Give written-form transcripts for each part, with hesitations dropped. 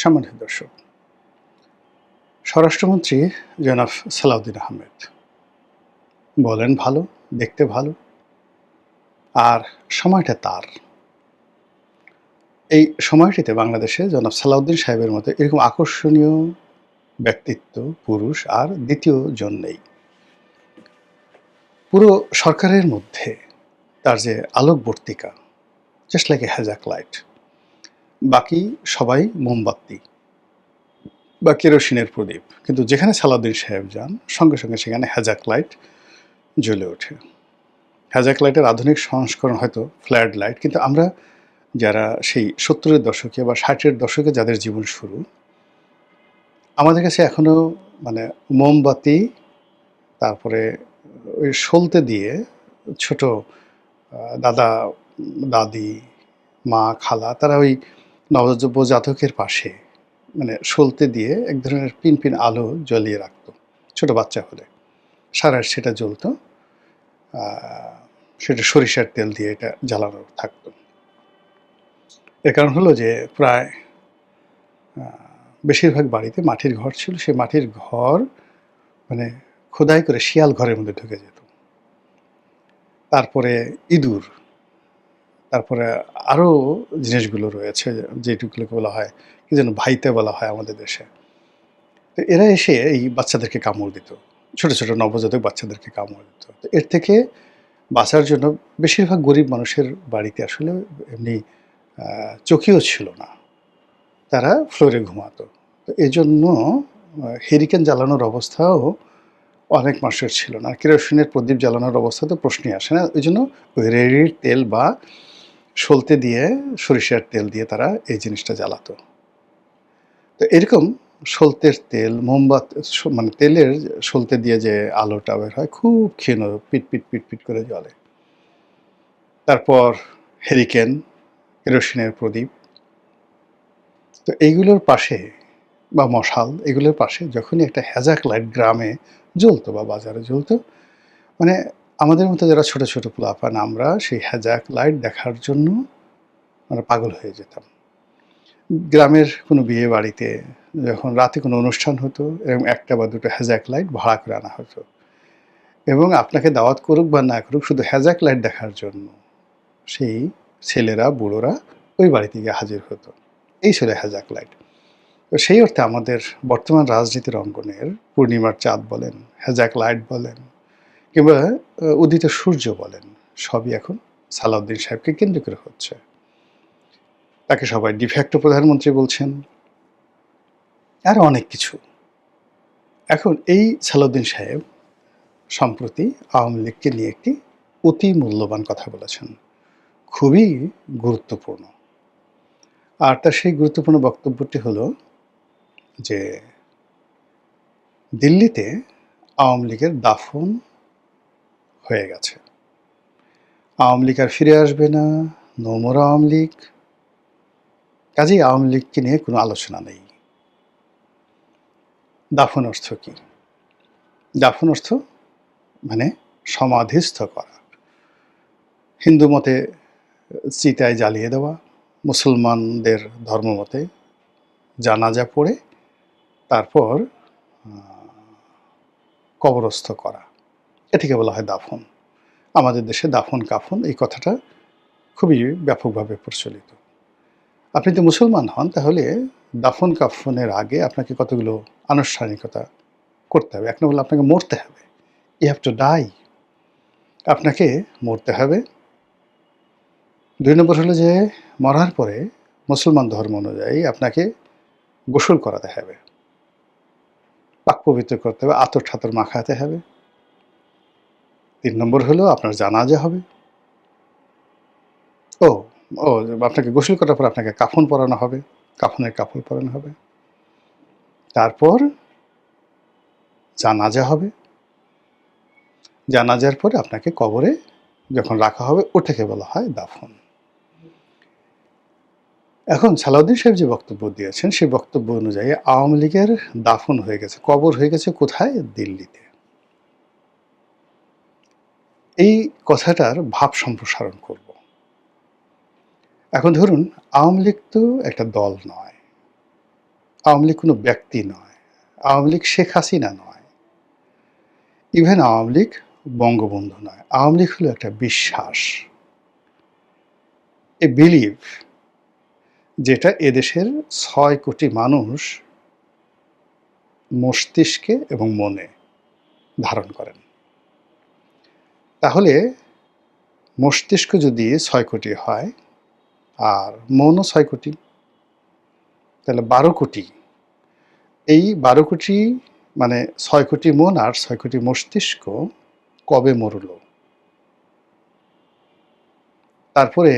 সম্মানিত দর্শক, স্বরাষ্ট্রমন্ত্রী জনাব সালাউদ্দিন আহমেদ বলেন ভালো, দেখতে ভালো, আর সময়টা তার। এই সময়টিতে বাংলাদেশে জনাব সালাউদ্দিন সাহেবের মতো এরকম আকর্ষণীয় ব্যক্তিত্ব, পুরুষ আর দ্বিতীয় জন নেই। পুরো সরকারের মধ্যে তার যে আলোকবর্তিকা, জাস্ট লাইক এ হ্যাজাক লাইট। বাকি সবাই মোমবাতি বা কেরোসিনের প্রদীপ, কিন্তু যেখানে সালাউদ্দিন সাহেব যান সঙ্গে সঙ্গে সেখানে হ্যাজাক লাইট জ্বলে ওঠে। হ্যাজাক লাইটের আধুনিক সংস্করণ হয়তো ফ্ল্যাড লাইট, কিন্তু আমরা যারা সেই ৭০-এর দশকে বা ৬০-এর দশকে যাদের জীবন শুরু, আমাদের কাছে এখনও মানে মোমবাতি, তারপরে ওই সলতে দিয়ে ছোট দাদা, দাদি, মা, খালা তারা ওই নবজাতকের পাশে মানে সলতে দিয়ে এক ধরনের পিন পিন আলো জ্বলিয়ে রাখতো ছোট বাচ্চা হলে। সারা সেটা জ্বলতো, সেটা সরিষার তেল দিয়ে এটা জ্বালানো থাকতো। এর কারণ হলো যে প্রায় বেশিরভাগ বাড়িতে মাটির ঘর ছিল। সেই মাটির ঘর মানে খোদাই করে শিয়াল ঘরের মধ্যে ঢুকে যেত। তারপরে ইঁদুর, তারপরে আরও জিনিসগুলো রয়েছে যেটুকুলোকে বলা হয় কি যেন ভাইতে বলা হয় আমাদের দেশে। তো এরা এসে এই বাচ্চাদেরকে কামড় দিত, ছোট ছোট নবজাতক বাচ্চাদেরকে কামড় দিত। তো এর থেকে বাঁচার জন্য বেশিরভাগ গরিব মানুষের বাড়িতে আসলে এমনি চকিও ছিল না, তারা ফ্লোরে ঘুমাতো। তো এজন্য হেরিকেন জ্বালানোর অবস্থাও অনেক মানুষের ছিল না। কেরোসিনের প্রদীপ জ্বালানোর অবস্থা তো প্রশ্নই আসে না। ওই জন্য ওই রেড়ির তেল বা সলতে দিয়ে, সরিষার তেল দিয়ে তারা এই জিনিসটা জ্বালাতো। তো এরকম সলতের তেল, মোমবাতি মানে তেলের সলতে দিয়ে যে আলোটা বের হয় খুব ক্ষীণ, পিট পিট পিট পিট করে জ্বলে। তারপর হেরিকেন, কেরোসিনের প্রদীপ। তো এইগুলোর পাশে বা মশাল, এগুলোর পাশে যখনই একটা হ্যাজাক লাইট গ্রামে জ্বলতো বা বাজারে জ্বলতো, মানে আমাদের মতো যারা ছোট ছোট পোলাপান আমরা সেই হ্যাজাক লাইট দেখার জন্য মানে পাগল হয়ে যেতাম। গ্রামের কোনো বিয়ে বাড়িতে যখন রাতে কোনো অনুষ্ঠান হতো, এরকম একটা বা দুটো হ্যাজাক লাইট ভাড়া করে আনা হতো, এবং আপনাকে দাওয়াত করুক বা না করুক শুধু হ্যাজাক লাইট দেখার জন্য সেই ছেলেরা, বুড়োরা ওই বাড়িতে গিয়ে হাজির হতো। এই ছিল হ্যাজাক লাইট। তো সেই অর্থে আমাদের বর্তমান রাজনীতির অঙ্গনের পূর্ণিমার চাঁদ বলেন, হ্যাজাক লাইট বলেন, কিংবা উদিত সূর্য বলেন, সবই এখন সালাউদ্দিন সাহেবকে কেন্দ্র করে হচ্ছে। তাকে সবাই ডিফ্যাক্টো প্রধানমন্ত্রী বলছেন, আর অনেক কিছু। এখন এই সালাউদ্দিন সাহেব সম্প্রতি আওয়ামী লীগকে নিয়ে একটি অতি মূল্যবান কথা বলেছেন, খুবই গুরুত্বপূর্ণ। আর তার সেই গুরুত্বপূর্ণ বক্তব্যটি হলো যে দিল্লিতে আওয়ামী লীগের দাফন হয়ে গেছে, আওয়ামী লীগ আর ফিরে আসবে না, নো মোর আওয়ামী লীগ। কাজেই আওয়ামী লীগকে নিয়ে কোনো আলোচনা নেই। দাফন অর্থ কি? দাফন অর্থ মানে সমাধিস্থ করা। হিন্দু মতে চিতায় জ্বালিয়ে দেওয়া, মুসলমানদের ধর্মমতে জানাজা পড়ে তারপর কবরস্থ করা, এটিকে বলা হয় দাফন। আমাদের দেশে দাফন কাফন এই কথাটা খুবই ব্যাপকভাবে প্রচলিত। আপনি তো মুসলমান হন, তাহলে দাফন কাফনের আগে আপনাকে কতগুলো আনুষ্ঠানিকতা করতে হবে। এক নম্বর, আপনাকে মরতে হবে, ইউ হ্যাভ টু ডাই, আপনাকে মরতে হবে। ২ নম্বর হলো যে মরার পরে মুসলমান ধর্ম অনুযায়ী আপনাকে গোসল করাতে হবে, পাক পবিত্র করতে হবে, আতর ঠাতর মাখাতে হবে। ৩ নম্বর হলো আপনার জানাজা হবে। ও ও আপনাকে গোসল করার পর আপনাকে কাফন পরানো হবে, কাফনের কাপড় পরানো হবে। তারপর জানাজা হবে, জানাজার পরে আপনাকে কবরে যখন রাখা হবে ওটাকে বলা হয় দাফন। এখন সালাউদ্দিন সাহেব যে বক্তব্য দিয়েছেন সেই বক্তব্য অনুযায়ী আওয়ামী লীগের দাফন হয়ে গেছে, কবর হয়ে গেছে কোথায়? দিল্লিতে। এই কথাটার ভাব সম্প্রসারণ করব। এখন ধরুন আওয়ামী লীগ তো একটা দল নয়, আওয়ামী লীগ কোনো ব্যক্তি নয়, আওয়ামী লীগ শেখ হাসিনা নয়, ইভেন আওয়ামী লীগ বঙ্গবন্ধু নয়। আওয়ামী লীগ হলো একটা বিশ্বাস, এ বিলিভ, যেটা এদেশের ৬ কোটি মানুষ মস্তিষ্কে এবং মনে ধারণ করেন। তাহলে মস্তিষ্ক যদি ৬ কোটি হয় আর মনও ৬ কোটি, তাহলে ১২ কোটি। এই ১২ কোটি মানে ৬ কোটি মন আর ৬ কোটি মস্তিষ্ক কবে মরল? তারপরে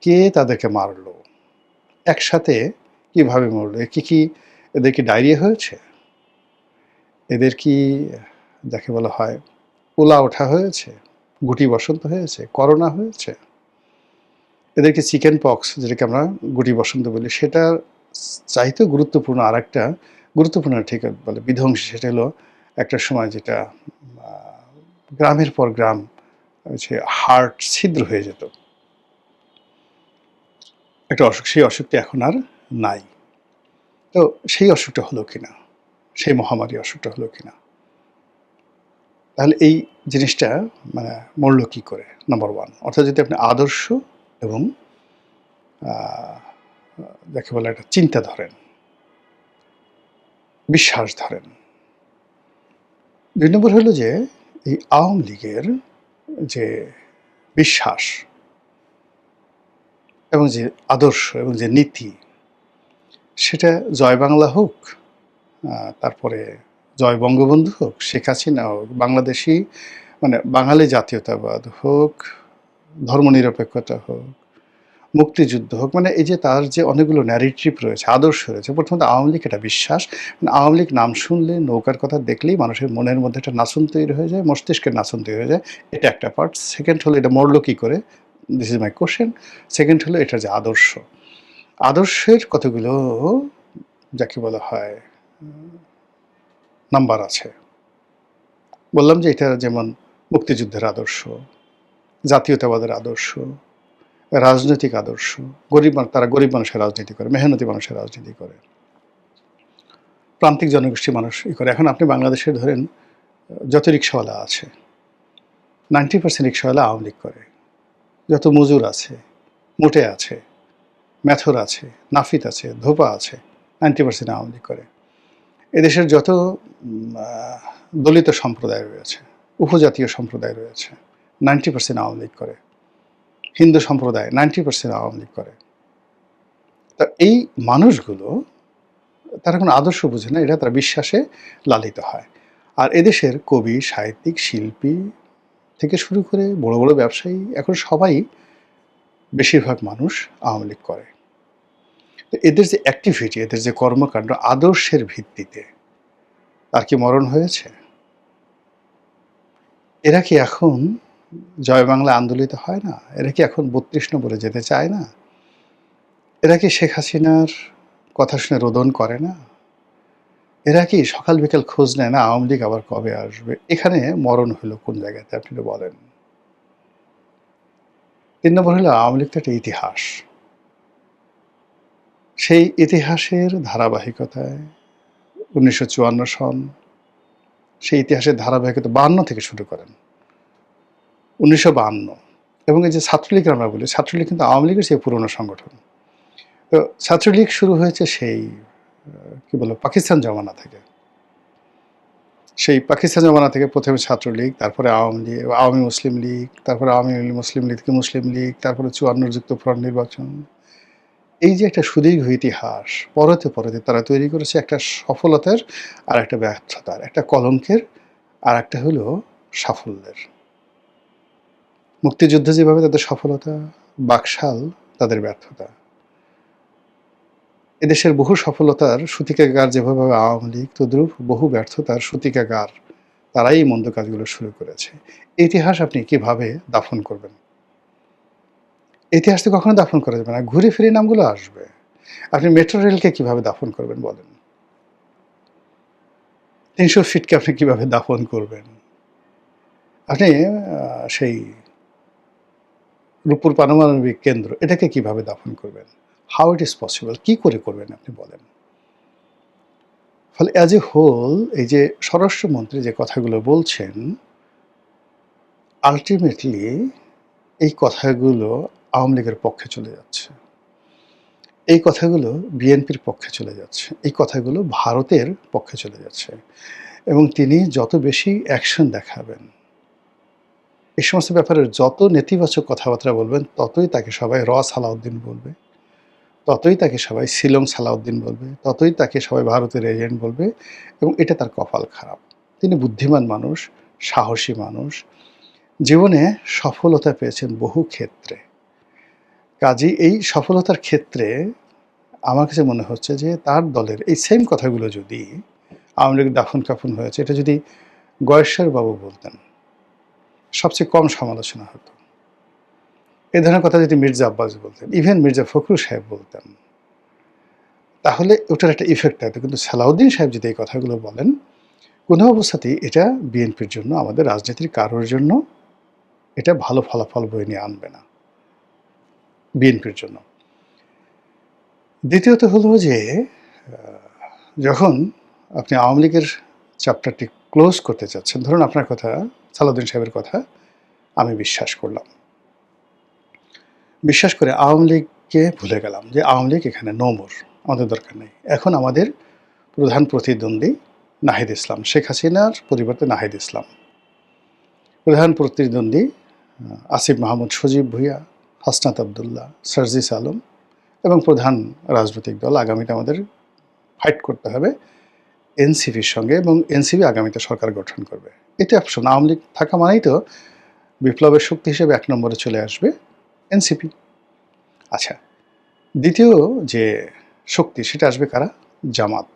কে তাদেরকে মারল? একসাথে কিভাবে মরল? এদের কি ডায়রিয়া হয়েছে? এদের কি যাকে বলা হয় পোলা ওঠা হয়েছে? গুটি বসন্ত হয়েছে? করোনা হয়েছে? এদেরকে চিকেন পক্স, যেটাকে আমরা গুটি বসন্ত বলি, সেটার চাইতেও গুরুত্বপূর্ণ আরেকটা গুরুত্বপূর্ণ ঠিক বলে বিধ্বংসী, সেটা হলো একটা সময় যেটা গ্রামের পর গ্রাম হচ্ছে হার্ট ছিদ্র হয়ে যেত, একটা অসুখ। সেই অসুখটা এখন আর নাই। তো সেই অসুখটা হলো কিনা, সেই মহামারী অসুখটা হলো কিনা, তাহলে এই জিনিসটা মানে মরল কী করে? নাম্বার ওয়ান, অর্থাৎ যদি আপনি আদর্শ এবং যাকে বলে একটা চিন্তা ধরেন, বিশ্বাস ধরেন। ২ নম্বর হলো যে এই আওয়ামী লীগের যে বিশ্বাস এবং যে আদর্শ এবং যে নীতি, সেটা জয় বাংলা হোক, তারপরে জয় বঙ্গবন্ধু হোক, শেখ হাসিনা হোক, বাংলাদেশি মানে বাঙালি জাতীয়তাবাদ হোক, ধর্মনিরপেক্ষতা হোক, মুক্তিযুদ্ধ হোক, মানে এই যে তার যে অনেকগুলো ন্যারেটিভ রয়েছে, আদর্শ রয়েছে। প্রথমত আওয়ামী লীগ এটা বিশ্বাস, মানে আওয়ামী লীগ নাম শুনলে, নৌকার কথা দেখলেই মানুষের মনের মধ্যে একটা নাচন তৈরি হয়ে যায়, মস্তিষ্কের নাচন তৈরি হয়ে যায়। এটা একটা পার্ট। সেকেন্ড হলো এটা মরলো কী করে, this is my question. Second হলো এটার যে আদর্শ, আদর্শের কতগুলো যাকে বলা হয় নাম্বার আছে। বললাম যে এটা যেমন মুক্তিযুদ্ধের আদর্শ, জাতীয়তাবাদের আদর্শ, রাজনৈতিক আদর্শ, তারা গরিব মানুষের রাজনীতি করে, মেহনতি মানুষের রাজনীতি করে, প্রান্তিক জনগোষ্ঠী মানুষ করে। এখন আপনি বাংলাদেশে ধরেন যত রিক্সাওয়ালা আছে, 90% রিক্সাওয়ালা আওয়ামী লীগ করে। যত মজুর আছে, মোটে আছে, মেথর আছে, নাফিত আছে, ধোপা আছে, 90% আওয়ামী লীগ করে। এদেশের যত দলিত সম্প্রদায় রয়েছে, উপজাতীয় সম্প্রদায় রয়েছে, 90% আওয়ামী লীগ করে। হিন্দু সম্প্রদায় 90% আওয়ামী লীগ করে। তা এই মানুষগুলো তারা কোনো আদর্শ বুঝে না, এটা তারা বিশ্বাসে লালিত হয়। আর এদেশের কবি, সাহিত্যিক, শিল্পী থেকে শুরু করে বড় বড় ব্যবসায়ী, এখন সবাই বেশিরভাগ মানুষ আওয়ামী লীগ করে। তো এদের যে অ্যাক্টিভিটি, এদের যে কর্মকাণ্ড আদর্শের ভিত্তিতে, তার কি মরণ হয়েছে? এরা কি এখন জয় বাংলা আন্দোলিত হয় না? এরা কি এখন ৩২ নম্বরে যেতে চায় না? এরা কি শেখ হাসিনার কথা শুনে রোদন করে না? এরা কি সকাল বিকাল খোঁজ নেয় না আওয়ামী লীগ আবার কবে আসবে? এখানে মরণ হলো কোন জায়গাতে আপনি একটু বলেন? ৩ নম্বর হলো আওয়ামী লীগ তো একটা ইতিহাস। সেই ইতিহাসের ধারাবাহিকতায় ১৯৫৪ সন, সেই ইতিহাসের ধারাবাহিকতা ৫২ থেকে শুরু করেন, ১৯৫২ এবং এই যে ছাত্রলীগ আমরা বলি, ছাত্রলীগ কিন্তু আওয়ামী লীগের চেয়ে পুরনো সংগঠন। তো ছাত্রলীগ শুরু হয়েছে সেই কি বলবো পাকিস্তান জমানা থেকে। সেই পাকিস্তান জমানা থেকে প্রথমে ছাত্রলীগ, তারপরে আওয়ামী লীগ, আওয়ামী মুসলিম লীগ, তারপরে আওয়ামী মুসলিম লীগ থেকে মুসলিম লীগ, তারপরে ৫৪ যুক্তফ্রন্ট নির্বাচন। এই যে একটা সুদীর্ঘ ইতিহাস, পরতে পরতে তারা তৈরি করেছে একটা সফলতার আর একটা ব্যর্থতার, একটা কলঙ্কের আর একটা হলো সাফল্যের। মুক্তিযুদ্ধ যেভাবে তাদের সফলতা, বাকশাল তাদের ব্যর্থতা। এদেশের বহু সফলতার সূতিকাগার যেভাবে আওয়ামী লীগ, তদ্রূপ বহু ব্যর্থতার সূতিকাগার তারাই এই মন্দ কাজগুলো শুরু করেছে। ইতিহাস আপনি কিভাবে দাফন করবেন? ইতিহাস তো কখনো দাফন করা যাবে না, ঘুরে ফিরে নামগুলো আসবে। আপনি মেট্রো রেলকে কিভাবে দাফন করবেন বলেন? ৩০০ ফিটকে আপনি কিভাবে দাফন করবেন? আপনি সেই রূপপুর পারমাণবিক কেন্দ্র, এটাকে কিভাবে দাফন করবেন? হাউ ইট ইজ পসিবল, কী করে করবেন আপনি বলেন? ফলে অ্যাজ এ হোল এই যে স্বরাষ্ট্রমন্ত্রী যে কথাগুলো বলছেন, আল্টিমেটলি এই কথাগুলো আওয়ামী লীগের পক্ষে চলে যাচ্ছে। এই কথাগুলো বিএনপির পক্ষে চলে যাচ্ছে। এই কথাগুলো ভারতের পক্ষে চলে যাচ্ছে। এবং তিনি যত বেশি অ্যাকশন দেখাবেন, এই সমস্ত ব্যাপারে যত নেতিবাচক কথাবার্তা বলবেন, ততই তাকে সবাই সালাউদ্দিন বলবে, ততই তাকে সবাই শিলং সালাউদ্দিন বলবে, ততই তাকে সবাই ভারতের এজেন্ট বলবে এবং এটা তার কপাল খারাপ। তিনি বুদ্ধিমান মানুষ, সাহসী মানুষ, জীবনে সফলতা পেয়েছেন বহু ক্ষেত্রে। কাজেই এই সফলতার ক্ষেত্রে আমার কাছে মনে হচ্ছে যে তার দলের এই সেম কথাগুলো যদি আওয়ামী লীগ দাফন-কাফন হয়েছে, এটা যদি গয়েশ্বর বাবু বলতেন, সবচেয়ে কম সমালোচনা হতো। এ ধরনের কথা যদি মির্জা আব্বাস বলতেন, ইভেন মির্জা ফখরুল সাহেব বলতেন, তাহলে ওটার একটা ইফেক্ট থাকতো। কিন্তু সালাউদ্দিন সাহেব যদি এই কথাগুলো বলেন, কোনো অবস্থাতেই এটা বিএনপির জন্য, আমাদের রাজনীতির কারোর জন্য এটা ভালো ফলাফল বয়ে নিয়ে আনবে না বিএনপির জন্য। দ্বিতীয়ত হলো যে যখন আপনি আওয়ামী লীগের চ্যাপ্টারটি ক্লোজ করতে চাচ্ছেন, ধরুন আপনার কথা, সালাউদ্দিন সাহেবের কথা আমি বিশ্বাস করলাম। বিশ্বাস করে আওয়ামী লীগকে ভুলে গেলাম যে আওয়ামী লীগ এখানে নো মোর, আমাদের দরকার নেই। এখন আমাদের প্রধান প্রতিদ্বন্দ্বী নাহিদ ইসলাম, শেখ হাসিনার পরিবর্তে নাহিদ ইসলাম। প্রধান প্রতিদ্বন্দ্বী আসিফ মাহমুদ, সজীব ভুঁইয়া, হাসনাত আবদুল্লাহ, সার্জিস আলম এবং প্রধান রাজনৈতিক দল আগামীতে আমাদের ফাইট করতে হবে এনসিপির সঙ্গে এবং এনসিপি আগামীতে সরকার গঠন করবে। এটা অপশন। আওয়ামী লীগ থাকা মানেই তো বিপ্লবের শক্তি হিসেবে ১ নম্বরে চলে আসবে এনসিপি। আচ্ছা, দ্বিতীয় যে শক্তি সেটা আসবে কারা? জামাত।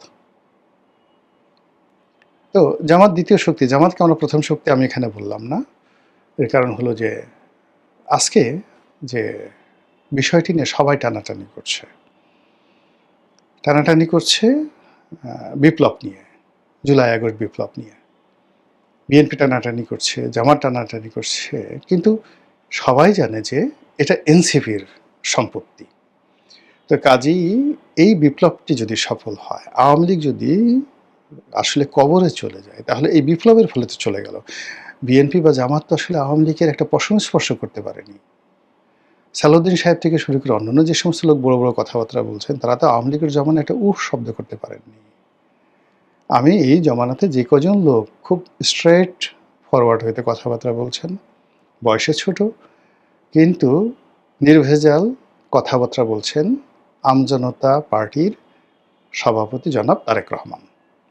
তো জামাত দ্বিতীয় শক্তি। জামাতকে আমরা প্রথম শক্তি আমি এখানে বললাম না। এর কারণ হলো যে আজকে যে বিষয়টি নিয়ে সবাই টানাটানি করছে। টানাটানি করছে বিপ্লব নিয়ে, জুলাই আগস্ট বিপ্লব নিয়ে। বিএনপি টানাটানি করছে, জামাত টানাটানি করছে, কিন্তু সবাই জানে যে এটা এনসিপির সম্পত্তি। তো কাজেই এই বিপ্লবটি যদি সফল হয়, আওয়ামী লীগ যদি আসলে কবরে চলে যায়, তাহলে এই বিপ্লবের ফলে তো চলে গেল। বিএনপি বা জামাত তো আসলে আওয়ামী লীগের একটা পশম স্পর্শ করতে পারেনি। সালাউদ্দিন সাহেব থেকে শুরু করে অন্যান্য যে সমস্ত লোক বড় বড় কথাবার্তা বলছেন, তারা তো আওয়ামী লীগের জমানায় একটা উফ শব্দ করতে পারেননি। আমি এই জমানাতে যে কজন লোক খুব স্ট্রেট ফরওয়ার্ড হইতে কথাবার্তা বলছেন, বয়সে ছোট কিন্তু নির্ভেজাল কথাবার্তা বলছেন, আমজনতা পার্টির সভাপতি জনাব তারেক রহমান,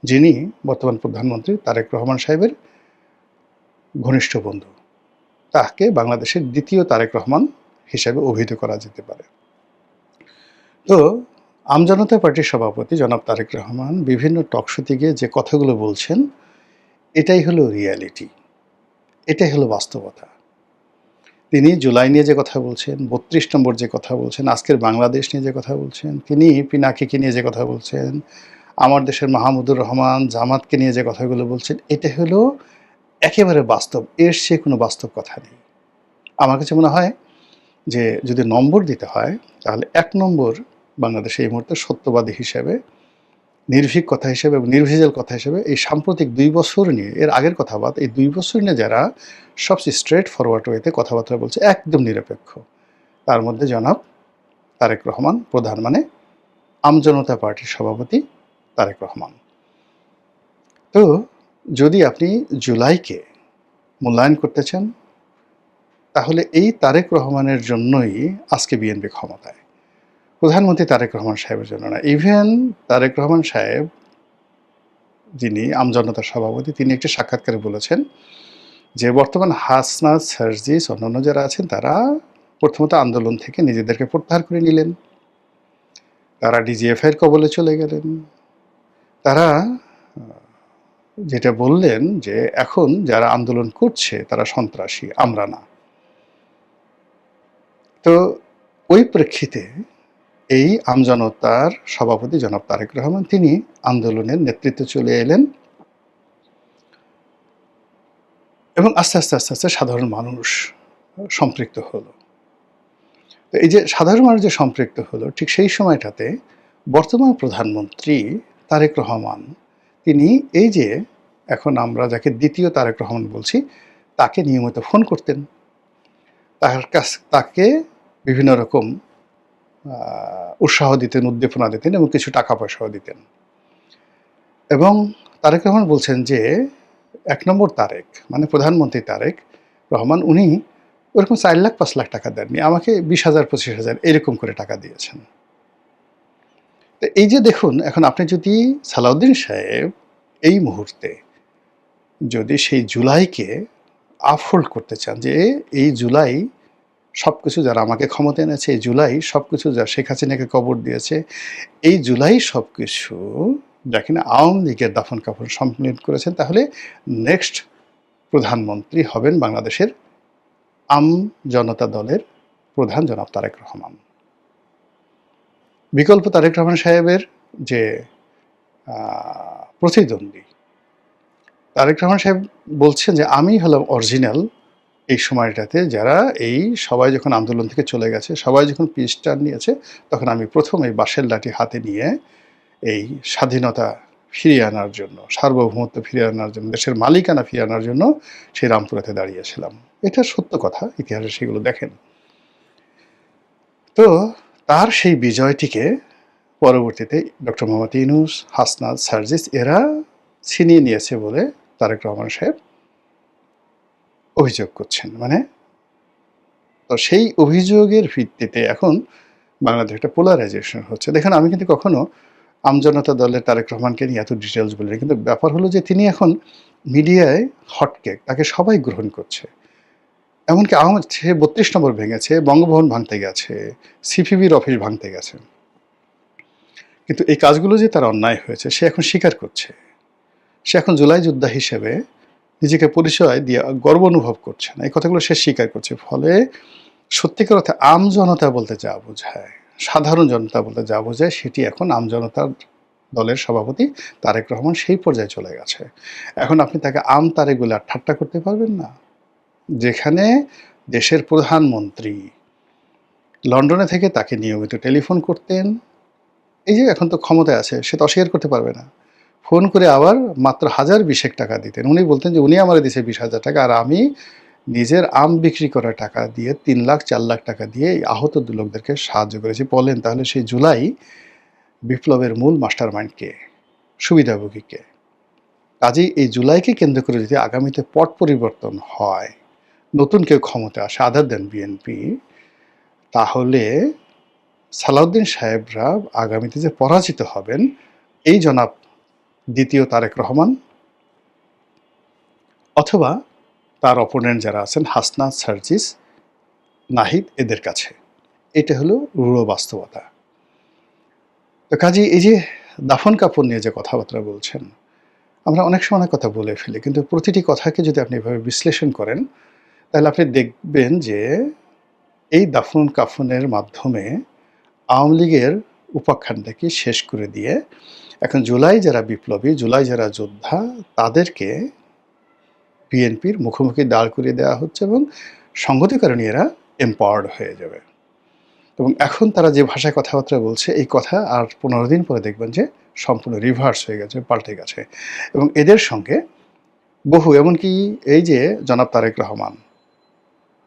যিনি বর্তমান প্রধানমন্ত্রী তারেক রহমান সাহেবের ঘনিষ্ঠ বন্ধু। তাকে বাংলাদেশের দ্বিতীয় তারেক রহমান হিসেবে অভিহিত করা যেতে পারে। তো আমজনতা পার্টির সভাপতি জনাব তারেক রহমান বিভিন্ন টকশোতে গিয়ে যে কথাগুলো বলছেন, এটাই হলো রিয়ালিটি, এটাই হলো বাস্তবতা। তিনি জুলাই নিয়ে যে কথা বলছেন, ৩২ নম্বর যে কথা বলছেন, আজকের বাংলাদেশ নিয়ে যে কথা বলছেন, তিনি পিনাকিকে নিয়ে যে কথা বলছেন, আমার দেশের মাহমুদুর রহমান, জামাতকে নিয়ে যে কথাগুলো বলছেন, এটা হলো একেবারে বাস্তব। এর চেয়ে কোনো বাস্তব কথা নেই। আমার কাছে মনে হয় যে যদি নম্বর দিতে হয়, তাহলে ১ নম্বর বাংলাদেশে এই মুহূর্তে সত্যবাদী হিসেবে, নির্ভীক কথা হিসেবে এবং নির্ভেজাল কথা হিসেবে এই সাম্প্রতিক ২ বছর নিয়ে, এর আগের কথা বাদ, এই ২ বছর নিয়ে যারা সবচেয়ে স্ট্রেট ফরওয়ার্ড ওয়েতে কথাবার্তা বলছে, একদম নিরপেক্ষ, তার মধ্যে জনাব তারেক রহমান প্রধান, মানে আমজনতা পার্টির সভাপতি তারেক রহমান। তো যদি আপনি জুলাইকে মূল্যায়ন করতে চান, তাহলে এই তারেক রহমানের জন্যই আজকে বিএনপি ক্ষমতায়, প্রধানমন্ত্রী তারেক রহমান সাহেবের জন্য না। ইভেন তারেক রহমান সাহেব, যিনি আমজনতার সভাপতি, তিনি একটি সাক্ষাৎকারে বলেছেন যে বর্তমান হাসনাত, সার্জিস, অন্যান্য যারা আছেন, তারা প্রথমত আন্দোলন থেকে নিজেদেরকে প্রত্যাহার করে নিলেন, তারা ডিজিএফআইয়ের কবলে চলে গেলেন। তারা যেটা বললেন যে এখন যারা আন্দোলন করছে তারা সন্ত্রাসী, আমরা না। তো ওই প্রেক্ষিতে এই আমজনতার সভাপতি জনাব তারেক রহমান, তিনি আন্দোলনের নেতৃত্বে চলে এলেন এবং আস্তে আস্তে আস্তে আস্তে সাধারণ মানুষ সম্পৃক্ত হলো। তো এই যে সাধারণ মানুষ যে সম্পৃক্ত হলো, ঠিক সেই সময়টাতে বর্তমান প্রধানমন্ত্রী তারেক রহমান তিনি এই যে এখন আমরা যাকে দ্বিতীয় তারেক রহমান বলছি, তাকে নিয়মিত ফোন করতেন। তাকে বিভিন্ন রকম উৎসাহ দিতেন, উদ্দীপনা দিতেন এবং কিছু টাকা পয়সাও দিতেন। এবং তারেক রহমান বলছেন যে ১ নম্বর তারেক মানে প্রধানমন্ত্রী তারেক রহমান উনি ওরকম ৪ লাখ ৫ লাখ টাকা দেননি, আমাকে ২০,০০০ ২৫,০০০ এরকম করে টাকা দিয়েছেন। তো এই যে দেখুন, এখন আপনি যদি সালাউদ্দিন সাহেব এই মুহূর্তে যদি সেই জুলাইকে আপহোল্ড করতে চান, যে এই জুলাই সবকিছু যারা আমাকে ক্ষমতা এনেছে, এই জুলাই সবকিছু যা শেখ হাসিনাকে কবর দিয়েছে, এই জুলাই সবকিছু যা কিনা আওয়ামী লীগের দাফন কাফন সম্মিলিত করেছেন, তাহলে নেক্সট প্রধানমন্ত্রী হবেন বাংলাদেশের আম জনতা দলের প্রধান জনাব তারেক রহমান। বিকল্প তারেক রহমান সাহেবের যে প্রতিদ্বন্দ্বী, তারেক রহমান সাহেব বলছেন যে আমি হলাম অরিজিনাল এই সময়টাতে, যারা এই সবাই যখন আন্দোলন থেকে চলে গেছে, সবাই যখন পিস টার্ন নিয়েছে, তখন আমি প্রথম এই বাঁশের লাঠি হাতে নিয়ে এই স্বাধীনতা ফিরিয়ে আনার জন্য, সার্বভৌমত্ব ফিরিয়ে আনার জন্য, দেশের মালিকানা ফিরিয়ে আনার জন্য সেই রামপুরাতে দাঁড়িয়েছিলাম। এটা সত্য কথা, ইতিহাসে সেগুলো দেখেন। তো তার সেই বিজয়টিকে পরবর্তীতে ডক্টর মোহাম্মদ ইউনূস, হাসনাত, সার্জিস এরা ছিনিয়ে নিয়েছে বলে তারেক রহমান সাহেব অভিযোগ করছেন। মানে তো সেই অভিযোগের ভিত্তিতে এখন বাংলাদেশে একটা পোলারাইজেশন হচ্ছে। দেখেন, আমি কিন্তু কখনো আমজনতা দলের তারেক রহমানকে নিয়ে এত ডিটেলস বলি না, কিন্তু ব্যাপার হলো যে তিনি এখন মিডিয়ায় হটকেক, তাকে সবাই গ্রহণ করছে। এমনকি সে ৩২ নম্বর ভেঙেছে, বঙ্গভবন ভাঙতে গেছে, সিপিবির অফিস ভাঙতে গেছে, কিন্তু এই কাজগুলো যে তার অন্যায় হয়েছে সে এখন স্বীকার করছে। সে এখন জুলাই যোদ্ধা হিসেবে নিজেকে পরিচয় দিয়ে গর্ব অনুভব করছে না, এই কথাগুলো সে স্বীকার করছে। ফলে সত্যিকার অর্থে আমজনতা বলতে যা বোঝায়, সাধারণ জনতা বলতে যা বোঝায়, সেটি এখন আমজনতার দলের সভাপতি তারেক রহমান সেই পর্যায়ে চলে গেছে। এখন আপনি তাকে আম তারেক বলে আর ঠাট্টা করতে পারবেন না। যেখানে দেশের প্রধানমন্ত্রী লন্ডনে থেকে তাকে নিয়মিত টেলিফোন করতেন, এই যে এখন তো ক্ষমতায় আছে, সে তো অস্বীকার করতে পারবে না, ফোন করে আবার মাত্র ১,০২০ টাকা দিতেন। উনি বলতেন যে উনি আমারে দিয়েছে ২০,০০০ টাকা, আর আমি নিজের আম বিক্রি করা টাকা দিয়ে ৩ লাখ ৪ লাখ টাকা দিয়ে এই আহত লোকদেরকে সাহায্য করেছি। বলেন তাহলে সেই জুলাই বিপ্লবের মূল মাস্টার মাইন্ড কে, সুবিধাভোগী কে? কাজেই এই জুলাইকে কেন্দ্র করে যদি আগামীতে পট পরিবর্তন হয়, নতুন কেউ ক্ষমতা আসে আদার দেন বিএনপি, তাহলে সালাউদ্দিন সাহেবরা আগামীতে যে পরাজিত হবেন, এই জনাব দ্বিতীয় তারেক রহমান অথবা তার অপোনেন্ট যারা আছেন হাসনাত, সার্জিস, নাহিদ, এদের কাছে। এটা হলো রূঢ় বাস্তবতা। তো কাজেই এই যে দাফন কাফন নিয়ে যে কথাবার্তা বলছেন, আমরা অনেক সময় অনেক কথা বলে ফেলি, কিন্তু প্রতিটি কথাকে যদি আপনি এভাবে বিশ্লেষণ করেন, তাহলে আপনি দেখবেন যে এই দাফন কাফনের মাধ্যমে আওয়ামী লীগের উপাখ্যানটাকে শেষ করে দিয়ে এখন জুলাই যারা বিপ্লবী, জুলাই যারা যোদ্ধা, তাদেরকে বিএনপির মুখোমুখি দাঁড় করিয়ে দেওয়া হচ্ছে এবং সংগতিকারণে এরা এম্পাওয়ার্ড হয়ে যাবে। এবং এখন তারা যে ভাষায় কথাবার্তা বলছে, এই কথা আর ১৫ দিন পরে দেখবেন যে সম্পূর্ণ রিভার্স হয়ে গেছে, পাল্টে গেছে। এবং এদের সঙ্গে বহু, এমনকি এই যে জনাব তারেক রহমান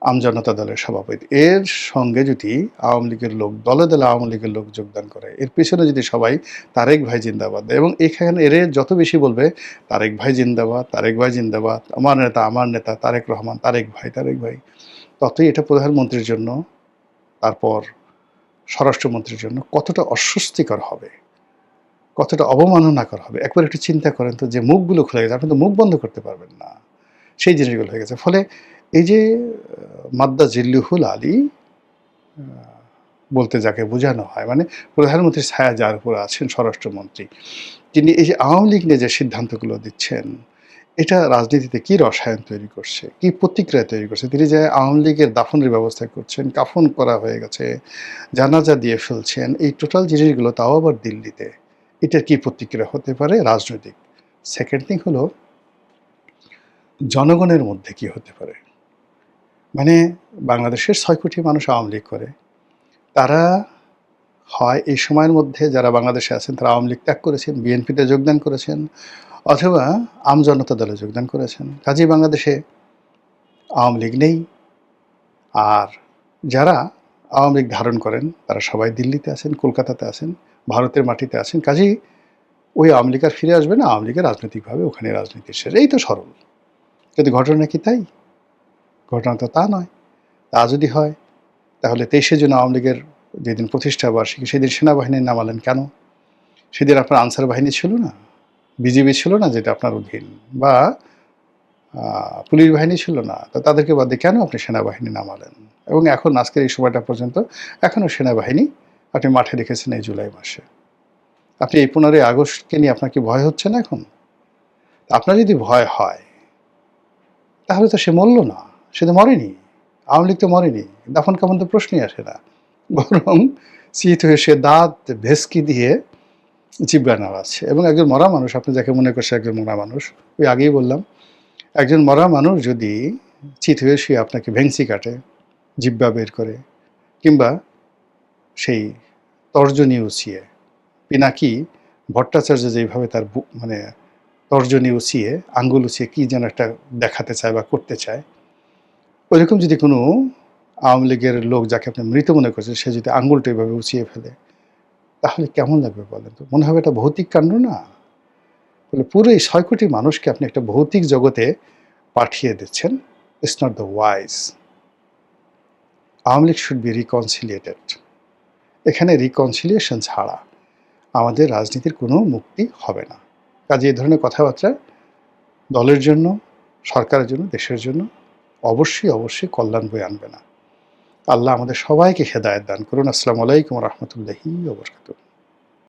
আমজনতা দলের সভাপতি, এর সঙ্গে যদি আওয়ামী লীগের লোক, দলে দলে আওয়ামী লীগের লোক যোগদান করে, এর পিছনে যদি সবাই তারেক ভাই জিন্দাবাদ দেয়, এবং এখানে এর যত বেশি বলবে তারেক ভাই জিন্দাবাদ, তারেক ভাই জিন্দাবাদ, আমার নেতা তারেক রহমান, তারেক ভাই, তারেক ভাই, ততই এটা প্রধানমন্ত্রীর জন্য, তারপর স্বরাষ্ট্রমন্ত্রীর জন্য কতটা অস্বস্তিকর হবে, কতটা অবমাননাকর হবে। একবার একটু চিন্তা করেন তো, যে মুখগুলো খুলে গেছে, আপনি তো মুখ বন্ধ করতে পারবেন না, সেই জিনিসগুলো হয়ে গেছে। ফলে এই যে মাদ্দা জিল্লুহুল আলী বলতে যাকে বোঝানো হয়, মানে প্রধানমন্ত্রীর ছায়া যার উপর আছেন স্বরাষ্ট্রমন্ত্রী, তিনি এই যে আওয়ামী লীগ নিয়ে যে সিদ্ধান্তগুলো দিচ্ছেন, এটা রাজনীতিতে কী রসায়ন তৈরি করছে, কী প্রতিক্রিয়া তৈরি করছে। তিনি যে আওয়ামী লীগের দাফনের ব্যবস্থা করছেন, কাফন করা হয়ে গেছে, জানাজা দিয়ে ফেলছেন, এই টোটাল জিনিসগুলো, তাও আবার দিল্লিতে, এটার কী প্রতিক্রিয়া হতে পারে রাজনৈতিক। সেকেন্ড থিং হলো জনগণের মধ্যে কি হতে পারে। মানে বাংলাদেশের ৬ কোটি মানুষ আওয়ামী লীগ করে, তারা হয় এই সময়ের মধ্যে যারা বাংলাদেশে আছেন তারা আওয়ামী লীগ ত্যাগ করেছেন, বিএনপিতে যোগদান করেছেন, অথবা জনতা দলে যোগদান করেছেন। কাজেই বাংলাদেশে আওয়ামী লীগ নেই। আর যারা আওয়ামী লীগ ধারণ করেন তারা সবাই দিল্লিতে আছেন, কলকাতাতে আছেন, ভারতের মাটিতে আছেন। কাজেই ওই আওয়ামী লীগ আর ফিরে আসবে না, আওয়ামী লীগের রাজনৈতিকভাবে ওখানে রাজনীতি শেষ। এই তো সরল। কিন্তু ঘটনা কি তাই? ঘটনা তো তা নয়। তা যদি হয় তাহলে 23শে জুন আওয়ামী লীগের যেদিন প্রতিষ্ঠা বার্ষিকী সেদিন সেনাবাহিনীর নামালেন কেন? সেদিন আপনার আনসার বাহিনী ছিল না, বিজিবি ছিল না যেটা আপনার অধীন, বা পুলিশ বাহিনী ছিল না, তো তাদেরকে বাদ দিয়ে কেন আপনি সেনাবাহিনী নামালেন? এবং এখন আজকের এই সময়টা পর্যন্ত এখনও সেনাবাহিনী আপনি মাঠে রেখেছেন এই জুলাই মাসে। আপনি এই 15ই আগস্টকে নিয়ে আপনার কি ভয় হচ্ছে না এখন? আপনার যদি ভয় হয় তাহলে তো সে মরল না, সে তো মরেনি। আওয়ামী লীগ তো মরেনি, দাফন কাফন তো প্রশ্নই আসে না। বরং চিত হয়ে সে দাঁত ভেস্কি দিয়ে জিব্বা নাড়াচ্ছে। এবং একজন মরা মানুষ, আপনি যাকে মনে করছে একজন মরা মানুষ, ওই আগেই বললাম, একজন মরা মানুষ যদি চিত হয়ে শুয়ে আপনাকে ভেংসি কাটে, জিব্বা বের করে, কিংবা সেই তর্জনী উঁচিয়ে, পিনাকি ভট্টাচার্য যেইভাবে তার মানে তর্জনী উঁচিয়ে, আঙ্গুল উঁচিয়ে কী যেন একটা দেখাতে চায় বা করতে চায়, ওইরকম যদি কোনো আওয়ামী লীগের লোক যাকে আপনি মৃত মনে করছেন সে যদি আঙ্গুলটা এভাবে উঁচিয়ে ফেলে, তাহলে কেমন লাগবে বলেন তো? মনে হবে এটা ভৌতিক কাণ্ড না? বলে পুরো এই 6 কোটি মানুষকে আপনি একটা ভৌতিক জগতে পাঠিয়ে দিচ্ছেন। It's not the wise. Awami League should be reconciliated. এখানে রিকনসিলিয়েশন ছাড়া আমাদের রাজনীতির কোনো মুক্তি হবে না। কাজে এই ধরনের কথাবার্তা দলের জন্য, সরকারের জন্য, দেশের জন্য অবশ্যই কল্যাণ বয়ে আনবে না। আল্লাহ আমাদের সবাইকে হেদায়েত দান করুন। আসসালামু আলাইকুম ওয়া রাহমাতুল্লাহি ওয়া বারাকাতুহু।